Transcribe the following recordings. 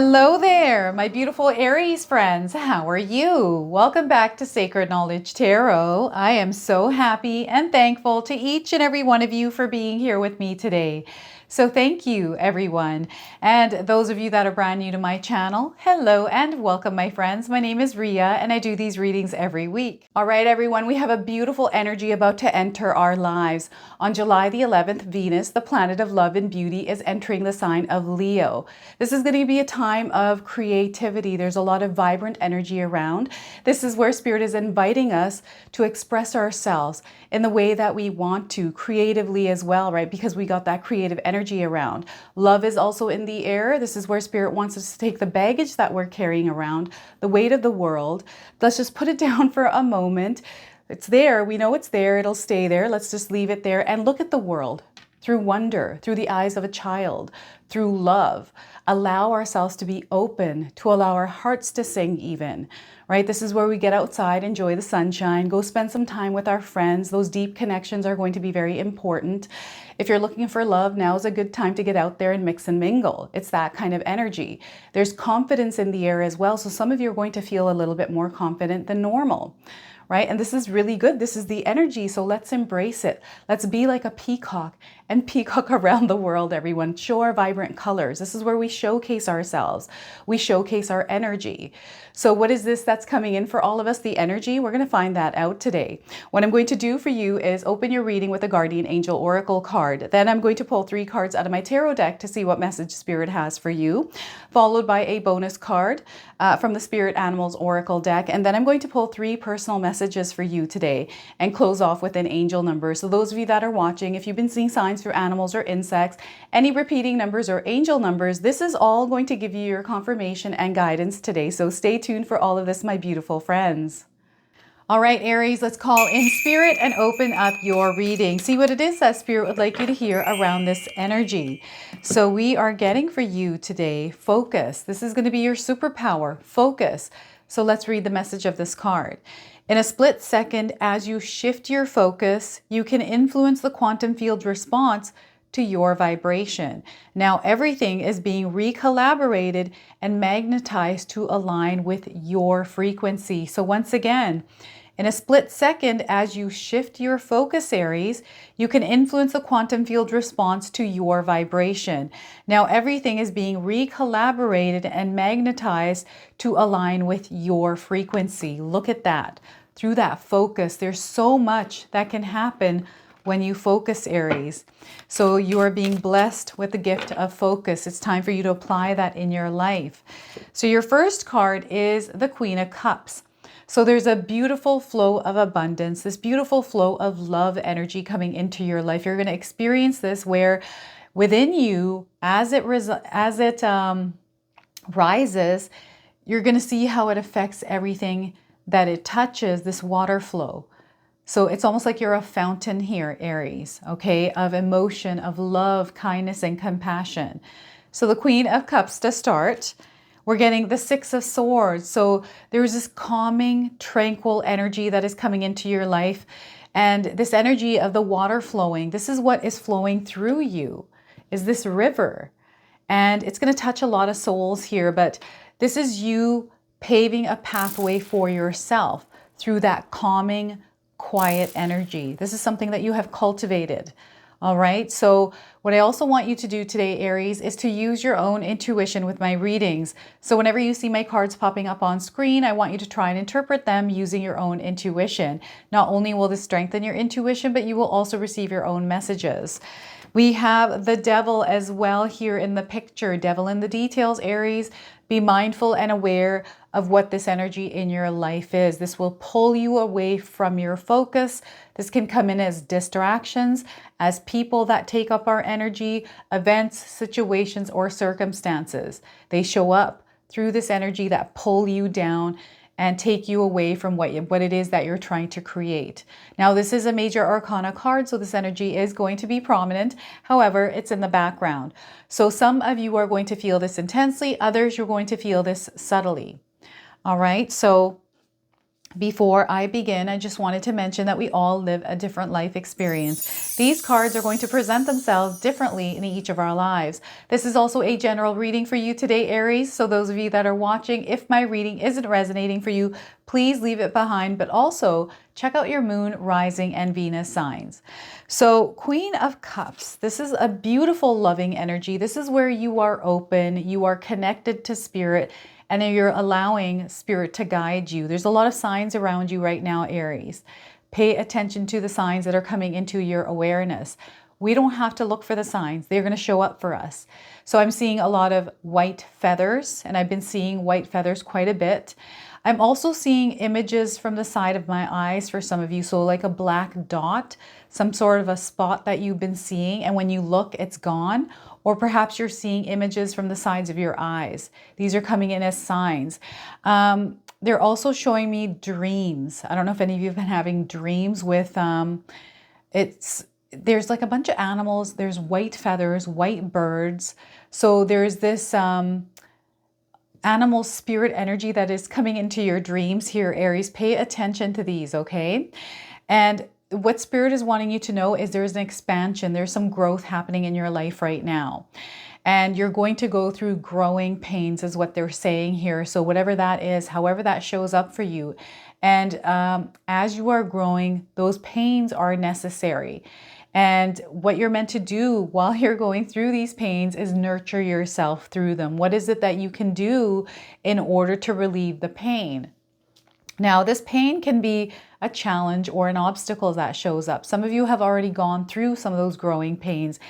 Hello there, my beautiful Aries friends. How are you? Welcome back to Sacred Knowledge Tarot. I am so happy and thankful to each and every one of you for being here with me today. So thank you, everyone. And those of you that are brand new to my channel, hello and welcome, my friends. My name is Ria and I do these readings every week. All right, everyone, we have a beautiful energy about to enter our lives. On July the 11th, Venus, the planet of love and beauty, is entering the sign of Leo. This is going to be a time of creativity. There's a lot of vibrant energy around. This is where Spirit is inviting us to express ourselves in the way that we want to, creatively as well, right? Because we got that creative energy around. Love is also in the air. This is where Spirit wants us to take the baggage that we're carrying around, the weight of the world. Let's just put it down for a moment. It's there. We know it's there. It'll stay there. Let's just leave it there and look at the world through wonder, through the eyes of a child, through love. Allow ourselves to be open, to allow our hearts to sing even, right? This is where we get outside, enjoy the sunshine, go spend some time with our friends. Those deep connections are going to be very important. If you're looking for love, now is a good time to get out there and mix and mingle. It's that kind of energy. There's confidence in the air as well. So some of you are going to feel a little bit more confident than normal, right? And this is really good. This is the energy. So let's embrace it. Let's be like a peacock and peacock around the world, everyone. Show our vibrant colors. This is where we showcase ourselves. We showcase our energy. So what is this that's coming in for all of us? The energy. We're going to find that out today. What I'm going to do for you is open your reading with a Guardian Angel Oracle card. Then I'm going to pull 3 cards out of my tarot deck to see what message Spirit has for you, followed by a bonus card from the Spirit Animals Oracle deck. And then I'm going to pull 3 personal messages for you today and close off with an angel number. So those of you that are watching, if you've been seeing signs for animals or insects, any repeating numbers or angel numbers, this is all going to give you your confirmation and guidance today. So stay tuned for all of this, my beautiful friends. All right, Aries, let's call in Spirit and open up your reading. See what it is that Spirit would like you to hear around this energy. So we are getting for you today, focus. This is going to be your superpower, focus. So let's read the message of this card. In a split second, as you shift your focus, you can influence the quantum field response to your vibration. Now everything is being recollaborated and magnetized to align with your frequency. So once again, in a split second, as you shift your focus, Aries, you can influence the quantum field response to your vibration. Now everything is being recollaborated and magnetized to align with your frequency. Look at that. Through that focus, there's so much that can happen when you focus, Aries. So you are being blessed with the gift of focus. It's time for you to apply that in your life. So your first card is the Queen of Cups. So there's a beautiful flow of abundance, this beautiful flow of love energy coming into your life. You're going to experience this where within you, as it rises, you're going to see how it affects everything that it touches, this water flow. So it's almost like you're a fountain here, Aries, okay, of emotion, of love, kindness, and compassion. So the Queen of Cups to start, we're getting the 6 of Swords. So there's this calming, tranquil energy that is coming into your life. And this energy of the water flowing, this is what is flowing through you, is this river. And it's going to touch a lot of souls here, but this is you paving a pathway for yourself through that calming, quiet energy. This is something that you have cultivated. All right. So what I also want you to do today, Aries, is to use your own intuition with my readings. So whenever you see my cards popping up on screen, I want you to try and interpret them using your own intuition. Not only will this strengthen your intuition, but you will also receive your own messages. We have the Devil as well here in the picture. Devil in the details, Aries. Be mindful and aware of what this energy in your life is. This will pull you away from your focus. This can come in as distractions, as people that take up our energy, events, situations, or circumstances. They show up through this energy that pull you down and take you away from what it is that you're trying to create. Now, this is a major arcana card, so this energy is going to be prominent. However, it's in the background. So some of you are going to feel this intensely, others you're going to feel this subtly. All right, so Before I begin, I just wanted to mention that we all live a different life experience. These cards are going to present themselves differently in each of our lives. This is also a general reading for you today, Aries. So those of you that are watching, if my reading isn't resonating for you, please leave it behind, but also check out your moon, rising, and Venus signs. So Queen of Cups, this is a beautiful, loving energy. This is where you are open, you are connected to spirit, and you're allowing spirit to guide you. There's a lot of signs around you right now, Aries. Pay attention to the signs that are coming into your awareness. We don't have to look for the signs. They're going to show up for us. So I'm seeing a lot of white feathers, and I've been seeing white feathers quite a bit. I'm also seeing images from the side of my eyes for some of you. So like a black dot, some sort of a spot that you've been seeing, and when you look, it's gone. Or perhaps you're seeing images from the sides of your eyes. These are coming in as signs. They're also showing me dreams. I don't know if any of you have been having dreams with, there's like a bunch of animals. There's white feathers, white birds. So there's this animal spirit energy that is coming into your dreams here, Aries. Pay attention to these, okay? And what spirit is wanting you to know is there's an expansion. There's some growth happening in your life right now. And you're going to go through growing pains is what they're saying here. So whatever that is, however that shows up for you. And as you are growing, those pains are necessary. And what you're meant to do while you're going through these pains is nurture yourself through them. What is it that you can do in order to relieve the pain? Now, this pain can be a challenge or an obstacle that shows up. Some of you have already gone through some of those growing pains,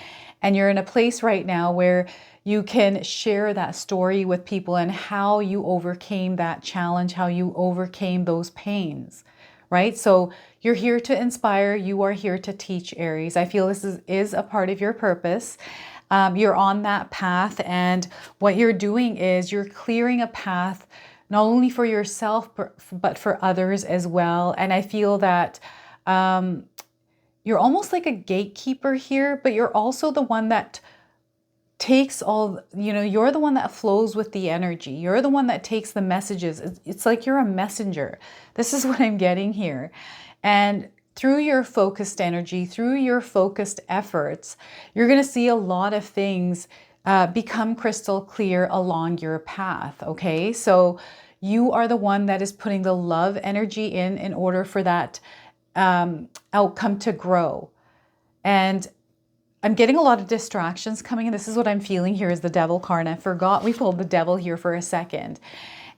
and you're in a place right now where you can share that story with people and how you overcame that challenge, how you overcame those pains, right? So you're here to inspire. You are here to teach, Aries. I feel this is a part of your purpose. You're on that path, and what you're doing is you're clearing a path not only for yourself, but for others as well. And I feel that you're almost like a gatekeeper here, but you're also the one that takes all, you're the one that flows with the energy. You're the one that takes the messages. It's like you're a messenger. This is what I'm getting here. And through your focused energy, through your focused efforts, you're going to see a lot of things become crystal clear along your path, okay? So you are the one that is putting the love energy in order for that outcome to grow. And I'm getting a lot of distractions coming in. This is what I'm feeling here is the devil card. And I forgot we pulled the devil here for a second.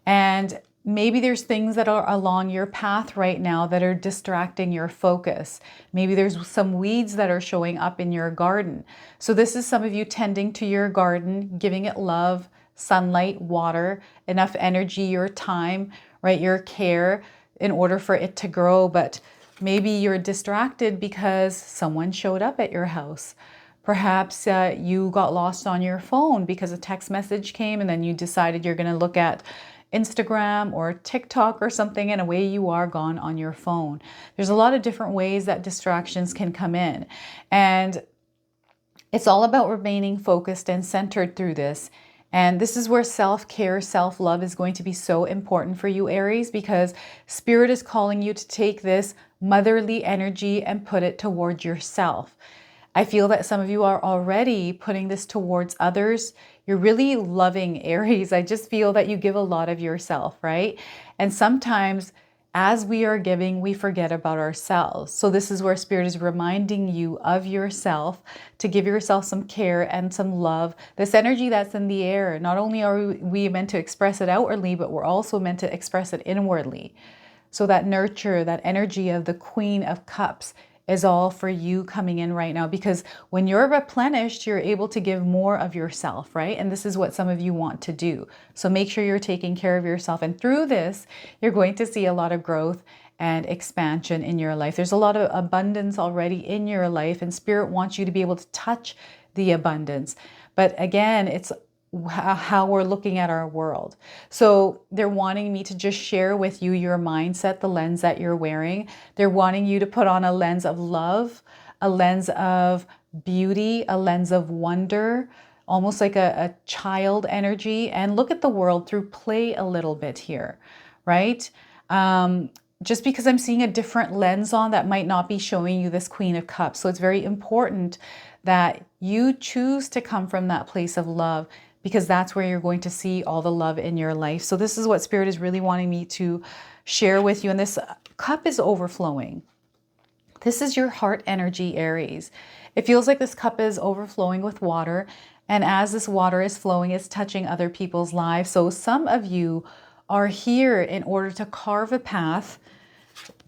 And maybe there's things that are along your path right now that are distracting your focus. Maybe there's some weeds that are showing up in your garden. So this is some of you tending to your garden, giving it love, sunlight, water, enough energy, your time, right, your care in order for it to grow. But maybe you're distracted because someone showed up at your house. Perhaps you got lost on your phone because a text message came and then you decided you're going to look at Instagram or TikTok or something, and away you are gone on your phone. There's a lot of different ways that distractions can come in. And it's all about remaining focused and centered through this. And this is where self-care, self-love is going to be so important for you, Aries, because Spirit is calling you to take this motherly energy and put it towards yourself. I feel that some of you are already putting this towards others. You're really loving, Aries. I just feel that you give a lot of yourself, right? And sometimes as we are giving, we forget about ourselves. So this is where Spirit is reminding you of yourself, to give yourself some care and some love. This energy that's in the air, not only are we meant to express it outwardly, but we're also meant to express it inwardly. So that nurture, that energy of the Queen of Cups is all for you coming in right now, because when you're replenished, you're able to give more of yourself, right? And this is what some of you want to do. So make sure you're taking care of yourself. And through this, you're going to see a lot of growth and expansion in your life. There's a lot of abundance already in your life, and Spirit wants you to be able to touch the abundance. But again, it's how we're looking at our world. So they're wanting me to just share with you your mindset, the lens that you're wearing. They're wanting you to put on a lens of love, a lens of beauty, a lens of wonder, almost like a child energy, and look at the world through play a little bit here, right? just because I'm seeing a different lens on that might not be showing you this Queen of Cups. So it's very important that you choose to come from that place of love, because that's where you're going to see all the love in your life. So this is what Spirit is really wanting me to share with you. And this cup is overflowing. This is your heart energy, Aries. It feels like this cup is overflowing with water. And as this water is flowing, it's touching other people's lives. So some of you are here in order to carve a path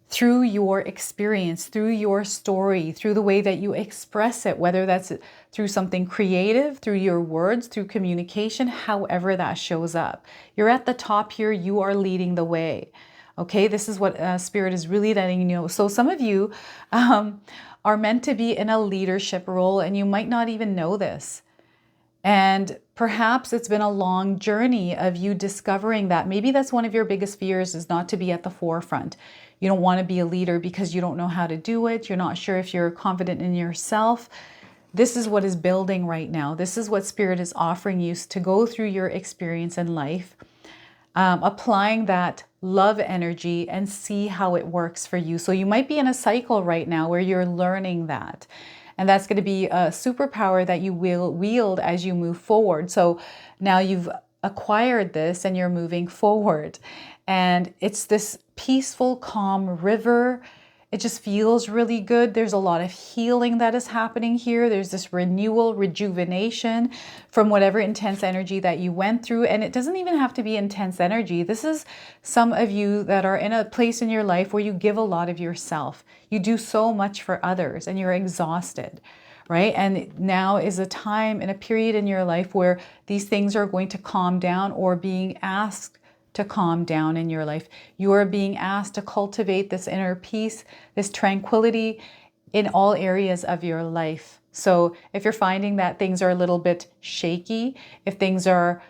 through your experience, through your story, through the way that you express it, whether that's through something creative, through your words, through communication, however that shows up. You're at the top here. You are leading the way. Okay, this is what Spirit is really letting you know. So some of you are meant to be in a leadership role, and you might not even know this. And perhaps it's been a long journey of you discovering that. Maybe that's one of your biggest fears, is not to be at the forefront. You don't want to be a leader because you don't know how to do it. You're not sure if you're confident in yourself. This is what is building right now. This is what Spirit is offering you to go through your experience in life, applying that love energy and see how it works for you. So you might be in a cycle right now where you're learning that. And that's going to be a superpower that you will wield as you move forward. So now you've acquired this and you're moving forward. And it's this peaceful, calm river. It just feels really good. There's a lot of healing that is happening here. There's this renewal, rejuvenation from whatever intense energy that you went through. And it doesn't even have to be intense energy. This is some of you that are in a place in your life where you give a lot of yourself. You do so much for others and you're exhausted, right? And now is a time and a period in your life where these things are going to calm down, or being asked to calm down in your life. You are being asked to cultivate this inner peace, this tranquility in all areas of your life. So if you're finding that things are a little bit shaky, if things are,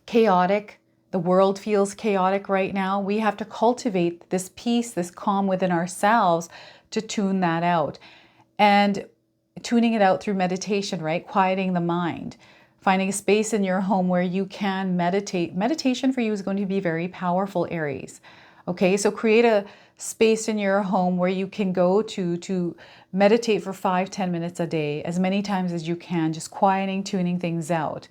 chaotic, the world feels chaotic right now, we have to cultivate this peace, this calm within ourselves to tune that out. And tuning it out through meditation, right? Quieting the mind. Finding a space in your home where you can meditate. Meditation for you is going to be very powerful, Aries. Okay, so create a space in your home where you can go to meditate for 5-10 minutes a day, as many times as you can, just quieting, tuning things out,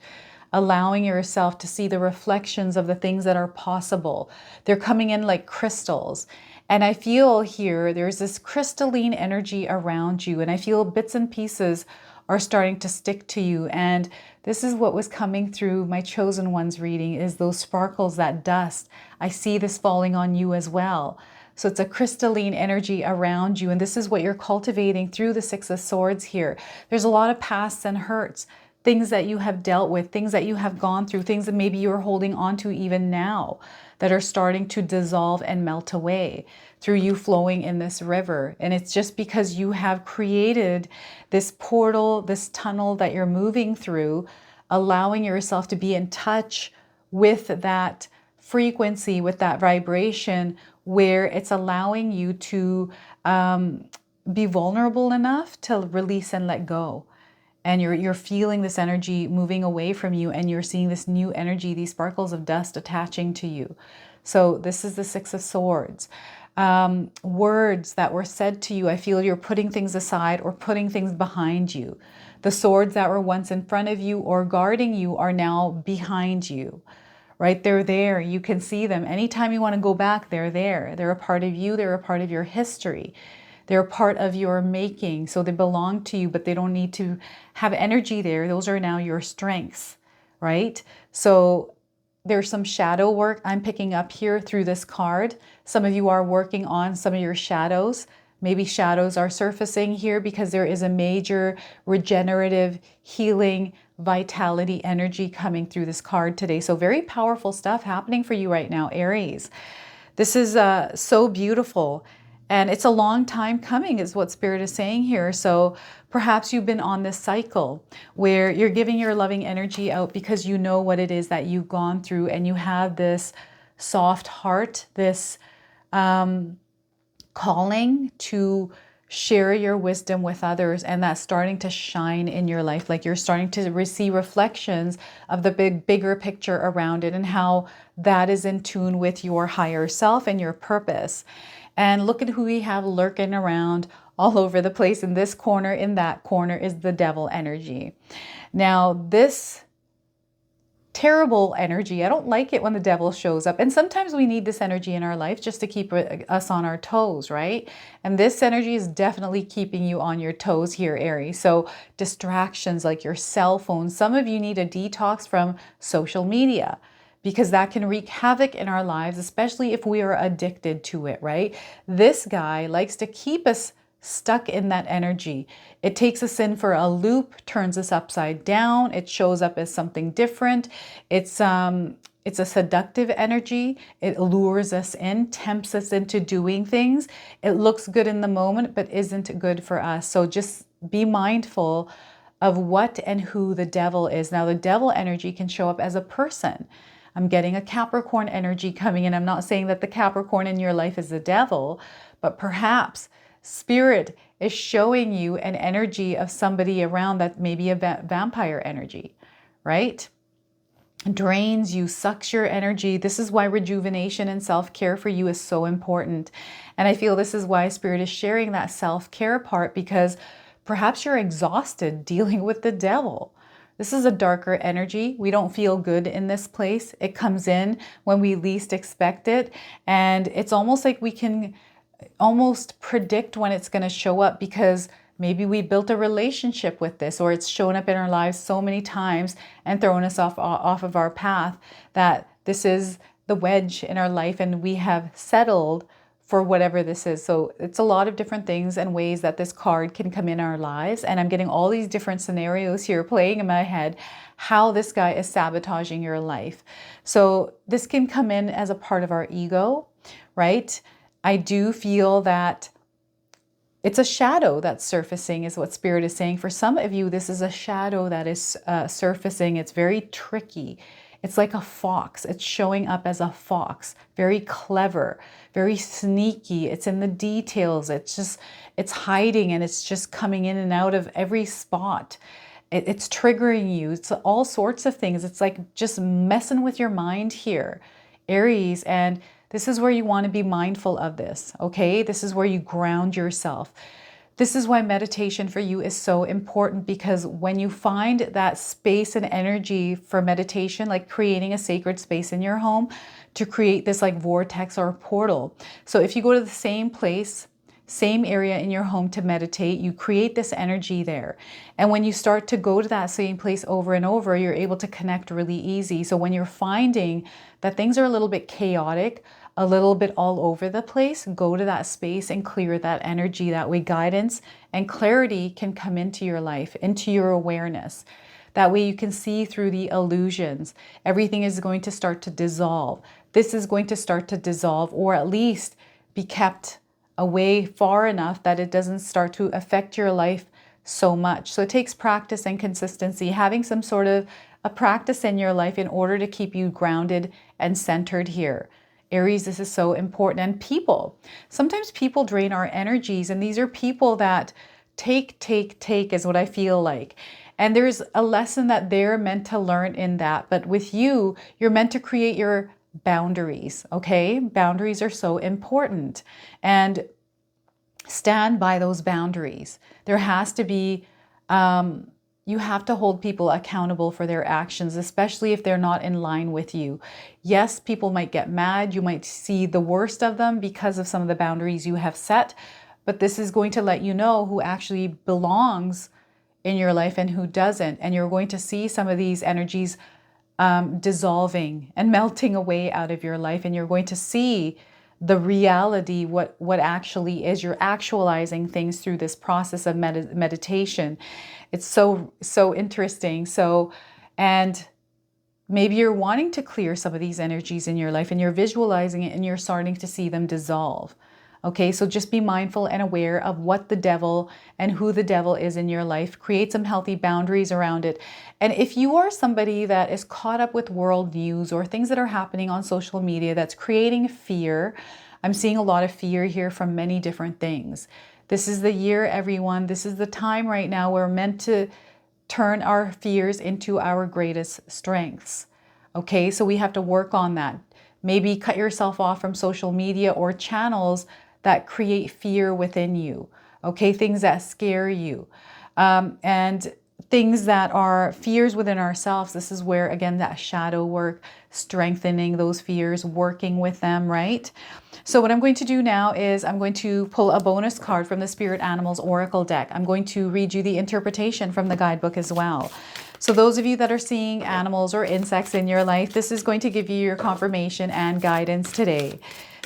allowing yourself to see the reflections of the things that are possible. They're coming in like crystals. And I feel here, there's this crystalline energy around you, and I feel bits and pieces are starting to stick to you. And this is what was coming through my chosen ones reading, is those sparkles, that dust. I see this falling on you as well. So it's a crystalline energy around you. And this is what you're cultivating through the Six of Swords here. There's a lot of pasts and hurts, things that you have dealt with, things that you have gone through, things that maybe you're holding on to even now, that are starting to dissolve and melt away through you flowing in this river. And it's just because you have created this portal, this tunnel that you're moving through, allowing yourself to be in touch with that frequency, with that vibration, where it's allowing you to be vulnerable enough to release and let go. And you're feeling this energy moving away from you, and you're seeing this new energy, these sparkles of dust attaching to you. So this is the Six of Swords. Words that were said to you, I feel you're putting things aside or putting things behind you. The swords that were once in front of you or guarding you are now behind you, right? They're there. You can see them. Anytime you want to go back, they're there. They're a part of you. They're a part of your history. They're a part of your making. So they belong to you, but they don't need to have energy there. Those are now your strengths, right? So there's some shadow work I'm picking up here through this card. Some of you are working on some of your shadows. Maybe shadows are surfacing here because there is a major regenerative, healing, vitality energy coming through this card today. So very powerful stuff happening for you right now, Aries. This is so beautiful. And it's a long time coming is what Spirit is saying here. So perhaps you've been on this cycle where you're giving your loving energy out because you know what it is that you've gone through, and you have this soft heart, this calling to share your wisdom with others, and that's starting to shine in your life. Like you're starting to receive reflections of the bigger picture around it and how that is in tune with your higher self and your purpose. And look at who we have lurking around all over the place. In this corner, in that corner is the devil energy. Now, this terrible energy, I don't like it when the devil shows up. And sometimes we need this energy in our life just to keep us on our toes, right? And this energy is definitely keeping you on your toes here, Aries. So distractions like your cell phone. Some of you need a detox from social media, because that can wreak havoc in our lives, especially if we are addicted to it, right? This guy likes to keep us stuck in that energy. It takes us in for a loop, turns us upside down. It shows up as something different. It's a seductive energy. It lures us in, tempts us into doing things. It looks good in the moment, but isn't good for us. So just be mindful of what and who the devil is. Now, the devil energy can show up as a person. I'm getting a Capricorn energy coming in. I'm not saying that the Capricorn in your life is the devil, but perhaps Spirit is showing you an energy of somebody around that may be a vampire energy, right? Drains you, sucks your energy. This is why rejuvenation and self-care for you is so important. And I feel this is why Spirit is sharing that self-care part, because perhaps you're exhausted dealing with the devil. This is a darker energy. We don't feel good in this place. It comes in when we least expect it. And it's almost like we can almost predict when it's going to show up, because maybe we built a relationship with this, or it's shown up in our lives so many times and thrown us off of our path that this is the wedge in our life and we have settled for whatever this is. So it's a lot of different things and ways that this card can come in our lives. And I'm getting all these different scenarios here playing in my head, how this guy is sabotaging your life. So this can come in as a part of our ego, right? I do feel that it's a shadow that's surfacing, is what Spirit is saying. For some of you, this is a shadow that is surfacing. It's very tricky. It's like a fox. It's showing up as a fox, very clever, very sneaky. It's in the details. It's hiding, and it's just coming in and out of every spot. It's triggering you. It's all sorts of things. It's like just messing with your mind here, Aries. And this is where you want to be mindful of this, okay? This is where you ground yourself. This is why meditation for you is so important, because when you find that space and energy for meditation, like creating a sacred space in your home to create this like vortex or portal. So if you go to the same place, same area in your home to meditate, you create this energy there. And when you start to go to that same place over and over, you're able to connect really easy. So when you're finding that things are a little bit chaotic, a little bit all over the place, go to that space and clear that energy. That way guidance and clarity can come into your life, into your awareness. That way you can see through the illusions. Everything is going to start to dissolve. This is going to start to dissolve, or at least be kept away far enough that it doesn't start to affect your life so much. So it takes practice and consistency, having some sort of a practice in your life in order to keep you grounded and centered here. Aries, this is so important. And people, sometimes people drain our energies, and these are people that take is what I feel like. And there's a lesson that they're meant to learn in that. But with you, you're meant to create your boundaries, okay? Boundaries are so important. And stand by those boundaries. There has to be, you have to hold people accountable for their actions, especially if they're not in line with you. Yes, people might get mad. You might see the worst of them because of some of the boundaries you have set, but this is going to let you know who actually belongs in your life and who doesn't. And you're going to see some of these energies dissolving and melting away out of your life. And you're going to see the reality, what actually is. You're actualizing things through this process of meditation. It's so interesting. So, and maybe you're wanting to clear some of these energies in your life, and you're visualizing it and you're starting to see them dissolve. Okay, so just be mindful and aware of what the devil and who the devil is in your life. Create some healthy boundaries around it. And if you are somebody that is caught up with world news or things that are happening on social media that's creating fear, I'm seeing a lot of fear here from many different things. This is the year, everyone. This is the time right now. We're meant to turn our fears into our greatest strengths. Okay, so we have to work on that. Maybe cut yourself off from social media or channels that create fear within you. Okay, things that scare you. And things that are fears within ourselves. This is where, again, that shadow work, strengthening those fears, working with them, right? So what I'm going to do now is I'm going to pull a bonus card from the Spirit Animals Oracle deck. I'm going to read you the interpretation from the guidebook as well. So those of you that are seeing animals or insects in your life, this is going to give you your confirmation and guidance today.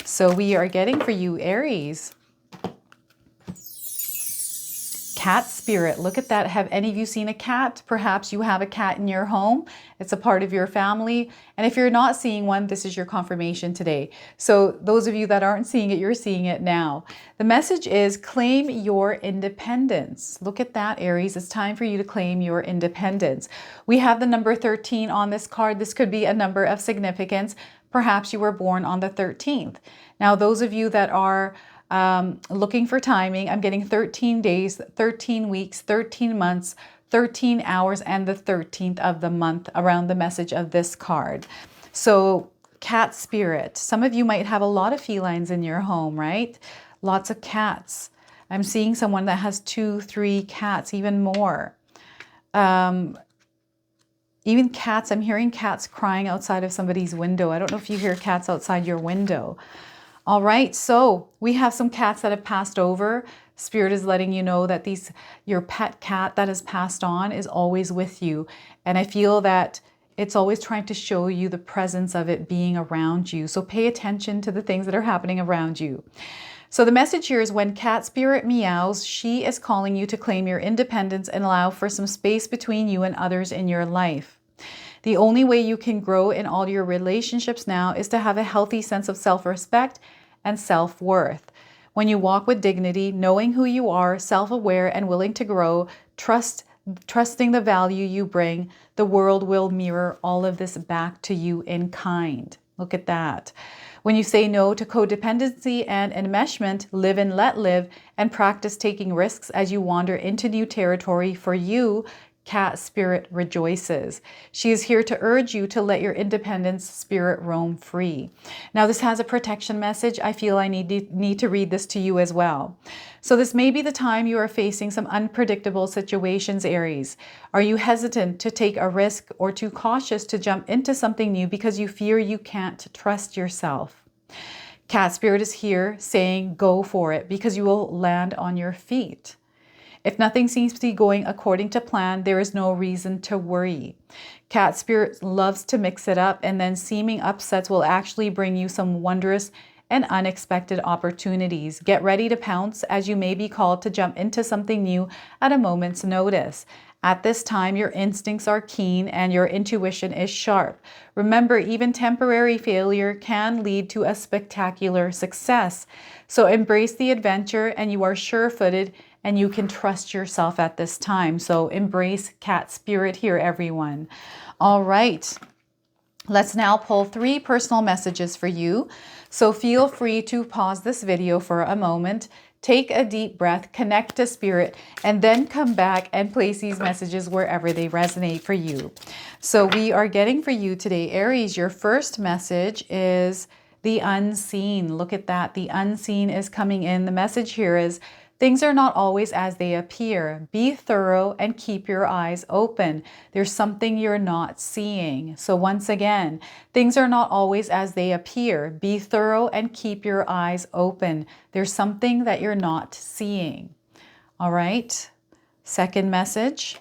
So we are getting for you, Aries, cat spirit. Look at that. Have any of you seen a cat? Perhaps you have a cat in your home. It's a part of your family. And if you're not seeing one, this is your confirmation today. So those of you that aren't seeing it, you're seeing it now. The message is claim your independence. Look at that, Aries. It's time for you to claim your independence. We have the number 13 on this card. This could be a number of significance. Perhaps you were born on the 13th. Now, those of you that are looking for timing, I'm getting 13 days, 13 weeks, 13 months, 13 hours, and the 13th of the month around the message of this card. So cat spirit. Some of you might have a lot of felines in your home, right? Lots of cats. I'm seeing someone that has 2, 3 cats, even more. Even cats, I'm hearing cats crying outside of somebody's window. I don't know if you hear cats outside your window. All right, so we have some cats that have passed over. Spirit is letting you know that your pet cat that has passed on is always with you. And I feel that it's always trying to show you the presence of it being around you. So pay attention to the things that are happening around you. So the message here is when cat spirit meows, she is calling you to claim your independence and allow for some space between you and others in your life. The only way you can grow in all your relationships now is to have a healthy sense of self-respect and self-worth. When you walk with dignity, knowing who you are, self-aware and willing to grow, trusting the value you bring, the world will mirror all of this back to you in kind. Look at that. When you say no to codependency and enmeshment, live and let live, and practice taking risks as you wander into new territory for you, cat spirit rejoices. She is here to urge you to let your independence spirit roam free. Now, this has a protection message. I feel I need to read this to you as well. So this may be the time you are facing some unpredictable situations, Aries. Are you hesitant to take a risk or too cautious to jump into something new because you fear you can't trust yourself? Cat spirit is here saying go for it because you will land on your feet. If nothing seems to be going according to plan, there is no reason to worry. Cat spirit loves to mix it up, and then seeming upsets will actually bring you some wondrous and unexpected opportunities. Get ready to pounce as you may be called to jump into something new at a moment's notice. At this time, your instincts are keen and your intuition is sharp. Remember, even temporary failure can lead to a spectacular success. So embrace the adventure and you are sure-footed and you can trust yourself at this time. So embrace cat spirit here, everyone. All right. Let's now pull 3 personal messages for you. So feel free to pause this video for a moment, take a deep breath, connect to spirit, and then come back and place these messages wherever they resonate for you. So we are getting for you today, Aries, your first message is the unseen. Look at that. The unseen is coming in. The message here is things are not always as they appear. Be thorough and keep your eyes open. There's something you're not seeing. So once again, things are not always as they appear. Be thorough and keep your eyes open. There's something that you're not seeing. All right. Second message,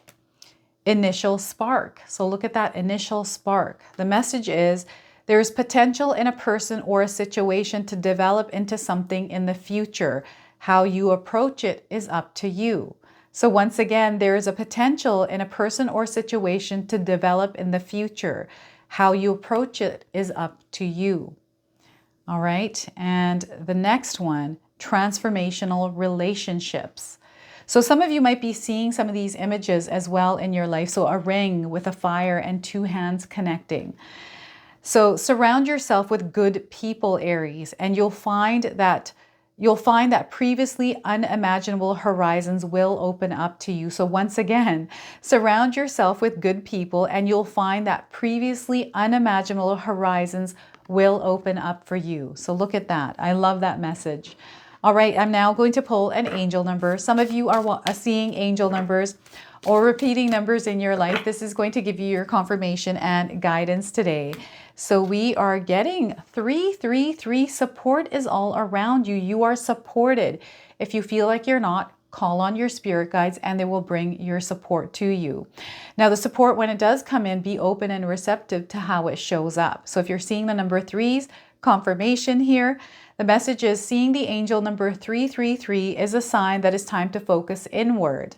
initial spark. So look at that initial spark. The message is there's potential in a person or a situation to develop into something in the future. How you approach it is up to you. So once again, there is a potential in a person or situation to develop in the future. How you approach it is up to you. All right. And the next one, transformational relationships. So some of you might be seeing some of these images as well in your life. So a ring with a fire and 2 hands connecting. So surround yourself with good people, Aries, and you'll find that You'll find that previously unimaginable horizons will open up to you. So once again, surround yourself with good people and you'll find that previously unimaginable horizons will open up for you. So look at that. I love that message. All right, I'm now going to pull an angel number. Some of you are seeing angel numbers or repeating numbers in your life. This is going to give you your confirmation and guidance today. So we are getting 333. Support is all around you. You are supported. If you feel like you're not, call on your spirit guides and they will bring your support to you. Now the support, when it does come in, be open and receptive to how it shows up. So if you're seeing the number 3s, confirmation here. The message is seeing the angel number 333 is a sign that it's time to focus inward.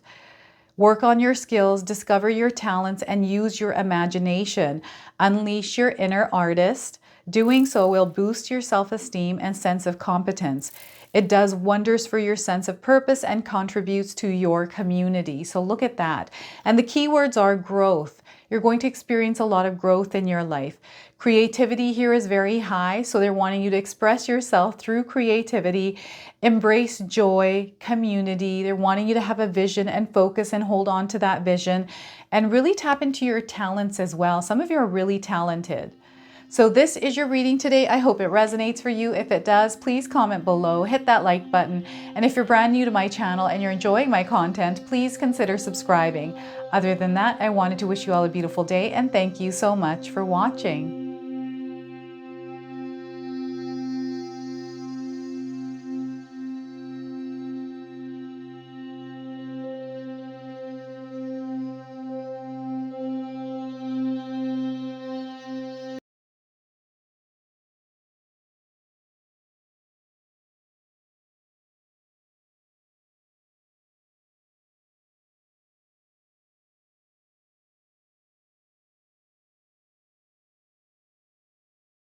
Work on your skills, discover your talents, and use your imagination. Unleash your inner artist. Doing so will boost your self-esteem and sense of competence. It does wonders for your sense of purpose and contributes to your community. So look at that. And the keywords are growth. You're going to experience a lot of growth in your life. Creativity here is very high, so they're wanting you to express yourself through creativity, embrace joy, community. They're wanting you to have a vision and focus and hold on to that vision and really tap into your talents as well. Some of you are really talented. So this is your reading today. I hope it resonates for you. If it does, please comment below, hit that like button. And if you're brand new to my channel and you're enjoying my content, please consider subscribing. Other than that, I wanted to wish you all a beautiful day and thank you so much for watching.